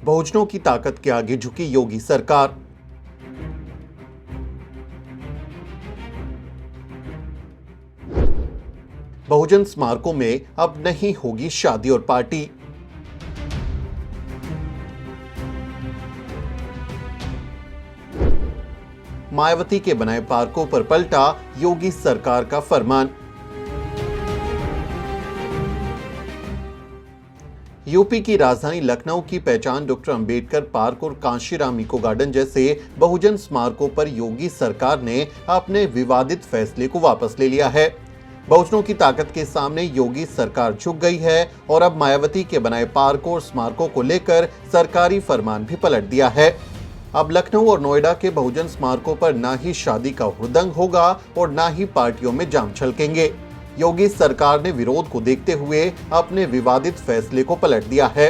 बहुजनों की ताकत के आगे झुकी योगी सरकार। बहुजन स्मारकों में अब नहीं होगी शादी और पार्टी। मायावती के बनाए पार्कों पर पलटा योगी सरकार का फरमान। यूपी की राजधानी लखनऊ की पहचान डॉक्टर अंबेडकर पार्क और कांशीराम इको गार्डन जैसे बहुजन स्मारकों पर योगी सरकार ने अपने विवादित फैसले को वापस ले लिया है। बहुजनों की ताकत के सामने योगी सरकार झुक गई है और अब मायावती के बनाए पार्कों और स्मारकों को लेकर सरकारी फरमान भी पलट दिया है। अब लखनऊ और नोएडा के बहुजन स्मारकों पर ना ही शादी का हुड़दंग होगा और ना ही पार्टियों में जाम छलकेंगे। योगी सरकार ने विरोध को देखते हुए अपने विवादित फैसले को पलट दिया है।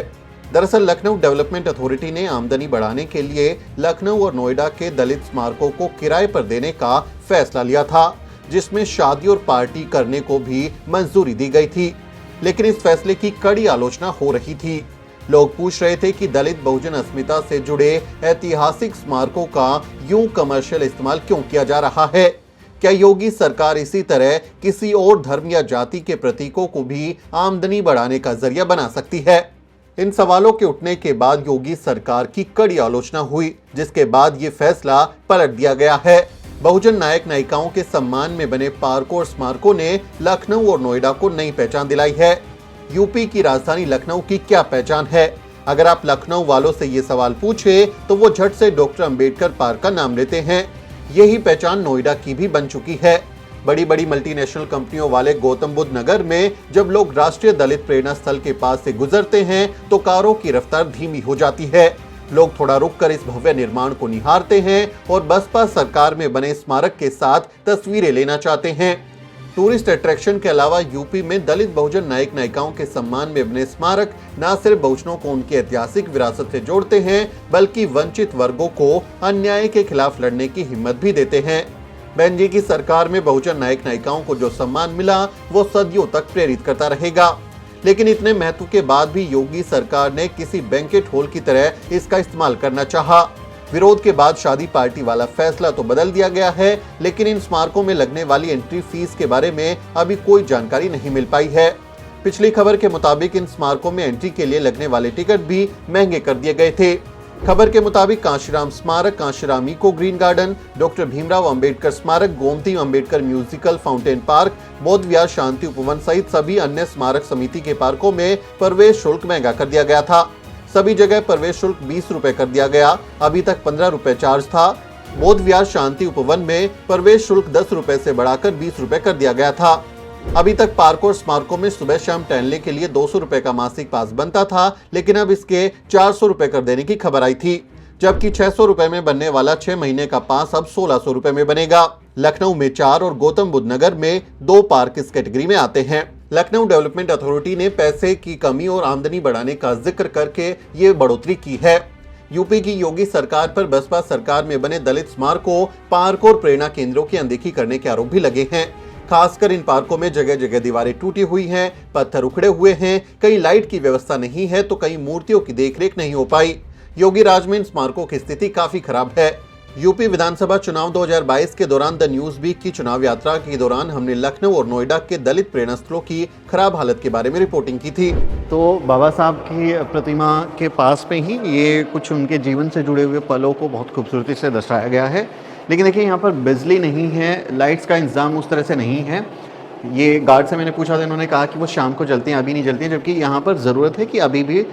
दरअसल लखनऊ डेवलपमेंट अथॉरिटी ने आमदनी बढ़ाने के लिए लखनऊ और नोएडा के दलित स्मारकों को किराए पर देने का फैसला लिया था, जिसमें शादी और पार्टी करने को भी मंजूरी दी गई थी। लेकिन इस फैसले की कड़ी आलोचना हो रही थी। लोग पूछ रहे थे कि दलित बहुजन अस्मिता से जुड़े ऐतिहासिक स्मारकों का यूं कमर्शियल इस्तेमाल क्यों किया जा रहा है। क्या योगी सरकार इसी तरह किसी और धर्म या जाति के प्रतीकों को भी आमदनी बढ़ाने का जरिया बना सकती है? इन सवालों के उठने के बाद योगी सरकार की कड़ी आलोचना हुई, जिसके बाद ये फैसला पलट दिया गया है। बहुजन नायक नायिकाओं के सम्मान में बने पार्कों और स्मारकों ने लखनऊ और नोएडा को नई पहचान दिलाई है। यूपी की राजधानी लखनऊ की क्या पहचान है? अगर आप लखनऊ वालों से ये सवाल पूछे तो वो झट से डॉक्टर अंबेडकर पार्क का नाम लेते हैं। यही पहचान नोएडा की भी बन चुकी है। बड़ी बड़ी मल्टीनेशनल कंपनियों वाले गौतम बुद्ध नगर में जब लोग राष्ट्रीय दलित प्रेरणा स्थल के पास से गुजरते हैं तो कारों की रफ्तार धीमी हो जाती है। लोग थोड़ा रुककर इस भव्य निर्माण को निहारते हैं और बसपा सरकार में बने स्मारक के साथ तस्वीरें लेना चाहते हैं। टूरिस्ट अट्रैक्शन के अलावा यूपी में दलित बहुजन नायक नायिकाओं के सम्मान में बने स्मारक न सिर्फ बहुजनों को उनकी ऐतिहासिक विरासत से जोड़ते हैं, बल्कि वंचित वर्गों को अन्याय के खिलाफ लड़ने की हिम्मत भी देते हैं। बहन जी की सरकार में बहुजन नायक नायिकाओं को जो सम्मान मिला वो सदियों तक प्रेरित करता रहेगा। लेकिन इतने महत्व के बाद भी योगी सरकार ने किसी बैंकेट हॉल की तरह इसका इस्तेमाल करना चाहा। विरोध के बाद शादी पार्टी वाला फैसला तो बदल दिया गया है, लेकिन इन स्मारकों में लगने वाली एंट्री फीस के बारे में अभी कोई जानकारी नहीं मिल पाई है। पिछली खबर के मुताबिक इन स्मारकों में एंट्री के लिए लगने वाले टिकट भी महंगे कर दिए गए थे। खबर के मुताबिक Kanshiram Smarak, Kanshiram eco green garden, doctor Bhimrao Ambedkar Smarak, Gomti Ambedkar musical fountain park, Bauddh Vihar शांति उपवन सहित सभी अन्य स्मारक समिति के पार्कों में प्रवेश शुल्क महंगा कर दिया गया था। सभी जगह प्रवेश शुल्क 20 रुपए कर दिया गया। अभी तक 15 रुपए चार्ज था। बौद्ध विहार शांति उपवन में प्रवेश शुल्क 10 रुपए से बढ़ाकर 20 रुपए कर दिया गया था। अभी तक पार्कों और स्मारकों में सुबह शाम टहलने के लिए 200 रुपए का मासिक पास बनता था, लेकिन अब इसके 400 रुपए कर देने की खबर आई थी, जबकि 600 रुपए में बनने वाला 6 महीने का पास अब 1600 रुपए में बनेगा। लखनऊ में 4 और गौतम बुद्ध नगर में 2 पार्क इस कैटेगरी में आते हैं। लखनऊ डेवलपमेंट अथॉरिटी ने पैसे की कमी और आमदनी बढ़ाने का जिक्र करके ये बढ़ोतरी की है। यूपी की योगी सरकार पर बसपा सरकार में बने दलित स्मारकों, पार्कों और प्रेरणा केंद्रों की अनदेखी करने के आरोप भी लगे हैं। खासकर इन पार्कों में जगह जगह दीवारें टूटी हुई हैं, पत्थर उखड़े हुए हैं, कहीं लाइट की व्यवस्था नहीं है तो कहीं मूर्तियों की देखरेख नहीं हो पाई। योगी राज में इन स्मारकों की स्थिति काफी खराब है। यूपी विधानसभा चुनाव 2022 के दौरान द न्यूज वीक की चुनाव यात्रा के दौरान हमने लखनऊ और नोएडा के दलित प्रेरणा स्थलों की खराब हालत के बारे में रिपोर्टिंग की थी। तो बाबा साहब की प्रतिमा के पास पे ही ये कुछ उनके जीवन से जुड़े हुए पलों को बहुत खूबसूरती से दर्शाया गया है। लेकिन देखिए यहाँ पर बिजली नहीं है, लाइट्स का इंतज़ाम उस तरह से नहीं है। ये गार्ड से मैंने पूछा था, इन्होंने कहा कि वो शाम को जलती हैं, अभी नहीं जलती हैं, जबकि यहाँ पर ज़रूरत है कि अभी भी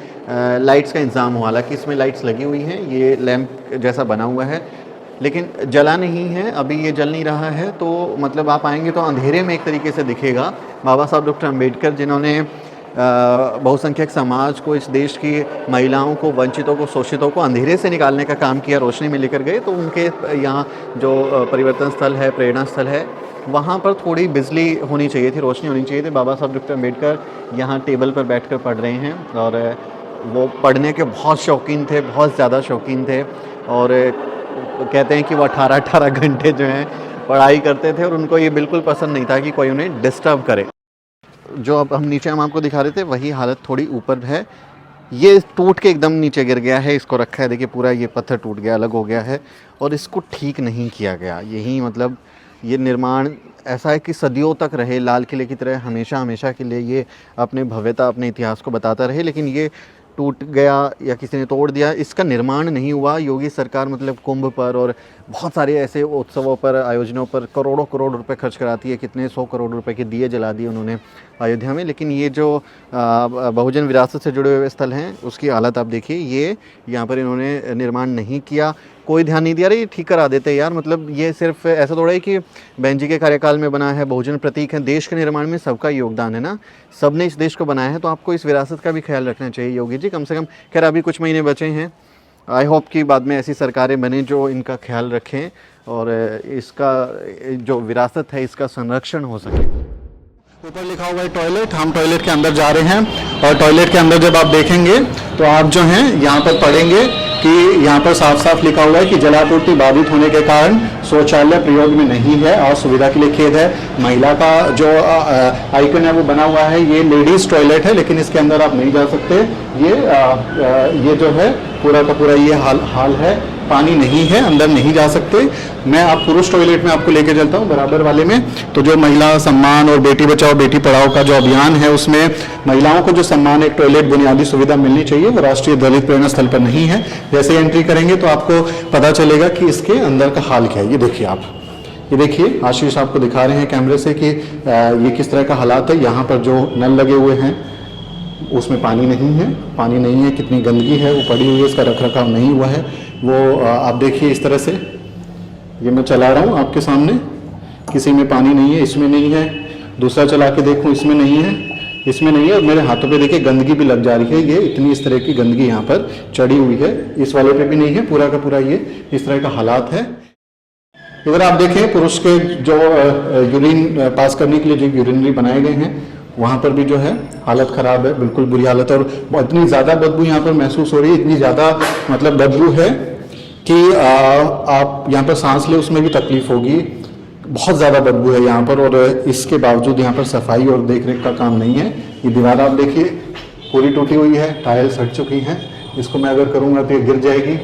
लाइट्स का इंतज़ाम हो। हालांकि इसमें लाइट्स लगी हुई हैं, ये लैंप जैसा बना हुआ है, लेकिन जला नहीं है, अभी ये जल नहीं रहा है। तो मतलब आप आएंगे तो अंधेरे में एक तरीके से दिखेगा। बाबा साहब डॉक्टर अंबेडकर जिन्होंने बहुसंख्यक समाज को, इस देश की महिलाओं को, वंचितों को, शोषितों को अंधेरे से निकालने का काम किया, रोशनी में लेकर गए, तो उनके यहाँ जो परिवर्तन स्थल है, प्रेरणा स्थल है, वहाँ पर थोड़ी बिजली होनी चाहिए थी, रोशनी होनी चाहिए थी। बाबा साहब डॉक्टर अंबेडकर यहाँ टेबल पर बैठकर पढ़ रहे हैं और वो पढ़ने के बहुत शौकीन थे, बहुत ज़्यादा शौकीन थे। और कहते हैं कि वो 18-18 घंटे जो हैं पढ़ाई करते थे और उनको ये बिल्कुल पसंद नहीं था कि कोई उन्हें डिस्टर्ब करे। जो अब हम नीचे हम आपको दिखा रहे थे वही हालत थोड़ी ऊपर है। ये टूट के एकदम नीचे गिर गया है, इसको रखा है, देखिए पूरा ये पत्थर टूट गया, अलग हो गया है और इसको ठीक नहीं किया गया। यही मतलब ये निर्माण ऐसा है कि सदियों तक रहे, लाल किले की तरह हमेशा हमेशा के लिए ये अपने भव्यता, अपने इतिहास को बताता रहे, लेकिन ये टूट गया या किसी ने तोड़ दिया, इसका निर्माण नहीं हुआ। योगी सरकार मतलब कुंभ पर और बहुत सारे ऐसे उत्सवों पर, आयोजनों पर करोड़ों करोड़ रुपए खर्च कराती है, कितने 100 करोड़ रुपए के दिए जला दिए उन्होंने अयोध्या में, लेकिन ये जो बहुजन विरासत से जुड़े हुए स्थल हैं उसकी हालत आप देखिए। ये यहाँ पर इन्होंने निर्माण नहीं किया, कोई ध्यान नहीं दिया, अरे ये ठीक करा देते यार। मतलब ये सिर्फ ऐसा थोड़ा है कि बहन जी के कार्यकाल में बना है, बहुजन प्रतीक है, देश के निर्माण में सबका योगदान है ना, सबने इस देश को बनाया है, तो आपको इस विरासत का भी ख्याल रखना चाहिए योगी जी, कम से कम। खैर अभी कुछ महीने बचे हैं, आई होप कि बाद में ऐसी सरकारें बने जो इनका ख्याल रखें और इसका जो विरासत है इसका संरक्षण हो सके। ऊपर लिखा हुआ है टॉयलेट, हम टॉयलेट के अंदर जा रहे हैं और टॉयलेट के अंदर जब आप देखेंगे तो आप जो हैं यहाँ पर पढ़ेंगे कि यहाँ पर साफ साफ लिखा हुआ है कि जलापूर्ति बाधित होने के कारण शौचालय प्रयोग में नहीं है और सुविधा के लिए खेद है। महिला का जो आइकन है वो बना हुआ है, ये लेडीज टॉयलेट है, लेकिन इसके अंदर आप नहीं जा सकते। ये जो है पूरा का पूरा ये हाल है, पानी नहीं है, अंदर नहीं जा सकते। मैं आप पुरुष टॉयलेट में आपको लेके चलता हूँ बराबर वाले में। तो जो महिला सम्मान और बेटी बचाओ बेटी पढ़ाओ का जो अभियान है उसमें महिलाओं को जो सम्मान, एक टॉयलेट बुनियादी सुविधा मिलनी चाहिए, वो राष्ट्रीय दलित प्रेरणा स्थल पर नहीं है। जैसे एंट्री करेंगे तो आपको पता चलेगा कि इसके अंदर का हाल क्या है। ये देखिए आप, ये देखिए आशीष आपको दिखा रहे हैं कैमरे से कि ये किस तरह का हालात है। यहाँ पर जो नल लगे हुए हैं उसमें पानी नहीं है, कितनी गंदगी है वो पड़ी हुई है, इसका रखरखाव नहीं हुआ है। वो आप देखिए इस तरह से, ये मैं चला रहा हूँ आपके सामने, किसी में पानी नहीं है, इसमें नहीं है, दूसरा चला के देखूँ इसमें नहीं है और मेरे हाथों पे देखिए गंदगी भी लग जा रही है। ये इतनी इस तरह की गंदगी यहाँ पर चढ़ी हुई है, इस वाले पे भी नहीं है, पूरा का पूरा ये इस तरह का हालात है। इधर आप देखें पुरुष के जो यूरिन पास करने के लिए जो यूरिनरी बनाए गए हैं वहाँ पर भी जो है हालत ख़राब है, बिल्कुल बुरी हालत है और इतनी ज़्यादा बदबू यहाँ पर महसूस हो रही है, इतनी ज़्यादा मतलब बदबू है कि आप यहाँ पर सांस ले उसमें भी तकलीफ होगी। बहुत ज़्यादा बदबू है यहाँ पर और इसके बावजूद यहाँ पर सफाई और देखरेख का काम नहीं है। ये दीवार आप देखिए पूरी टूटी हुई है, टाइल्स हट चुकी हैं, इसको मैं अगर करूँगा तो ये गिर जाएगी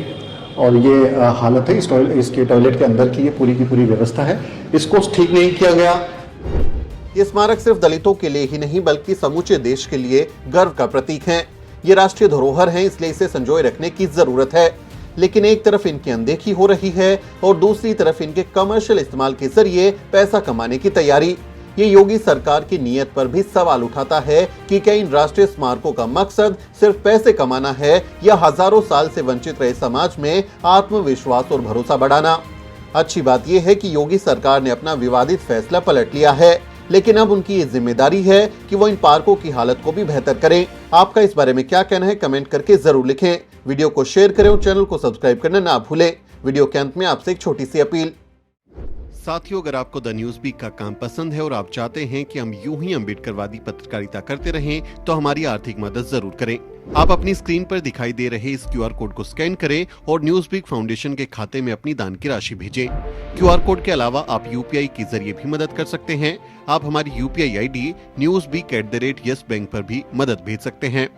और ये हालत है इसके टॉयलेट के अंदर की। ये पूरी की पूरी व्यवस्था है, इसको ठीक नहीं किया गया। ये स्मारक सिर्फ दलितों के लिए ही नहीं बल्कि समूचे देश के लिए गर्व का प्रतीक हैं। ये राष्ट्रीय धरोहर हैं, इसलिए इसे संजोए रखने की जरूरत है। लेकिन एक तरफ इनकी अनदेखी हो रही है और दूसरी तरफ इनके कमर्शियल इस्तेमाल के जरिए पैसा कमाने की तैयारी। ये योगी सरकार की नीयत पर भी सवाल उठाता है कि क्या इन राष्ट्रीय स्मारकों का मकसद सिर्फ पैसे कमाना है या हजारों साल से वंचित रहे समाज में आत्मविश्वास और भरोसा बढ़ाना। अच्छी बात यह है कि योगी सरकार ने अपना विवादित फैसला पलट लिया है, लेकिन अब उनकी ये जिम्मेदारी है कि वो इन पार्कों की हालत को भी बेहतर करें। आपका इस बारे में क्या कहना है कमेंट करके जरूर लिखें। वीडियो को शेयर करें और चैनल को सब्सक्राइब करना ना भूलें। वीडियो के अंत में आपसे एक छोटी सी अपील। साथियों, अगर आपको द न्यूज वीक का काम पसंद है और आप चाहते हैं कि हम यूं ही अम्बेडकरवादी पत्रकारिता करते रहें तो हमारी आर्थिक मदद जरूर करें। आप अपनी स्क्रीन पर दिखाई दे रहे इस QR कोड को स्कैन करें और न्यूज वीक फाउंडेशन के खाते में अपनी दान की राशि भेजें। QR कोड के अलावा आप UPI के जरिए भी मदद कर सकते हैं। आप हमारी UPI ID newsweek@yesbank पर भी मदद भेज सकते हैं।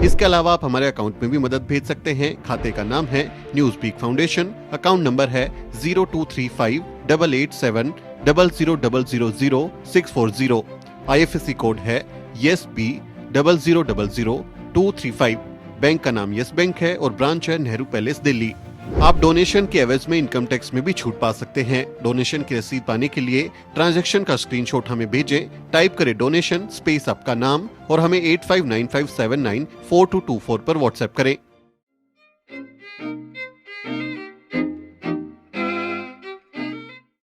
इसके अलावा आप हमारे अकाउंट में भी मदद भेज सकते हैं। खाते का नाम है News Week Foundation, account number है 02358800000640। IFSC कोड है YesB000235। बैंक का नाम यस बैंक है और ब्रांच है नेहरू पैलेस दिल्ली। आप डोनेशन के एवज में इनकम टैक्स में भी छूट पा सकते हैं। डोनेशन की रसीद पाने के लिए ट्रांजैक्शन का स्क्रीनशॉट हमें भेजें। टाइप करें डोनेशन स्पेस आपका नाम और हमें 8595794224 पर व्हाट्सएप करें।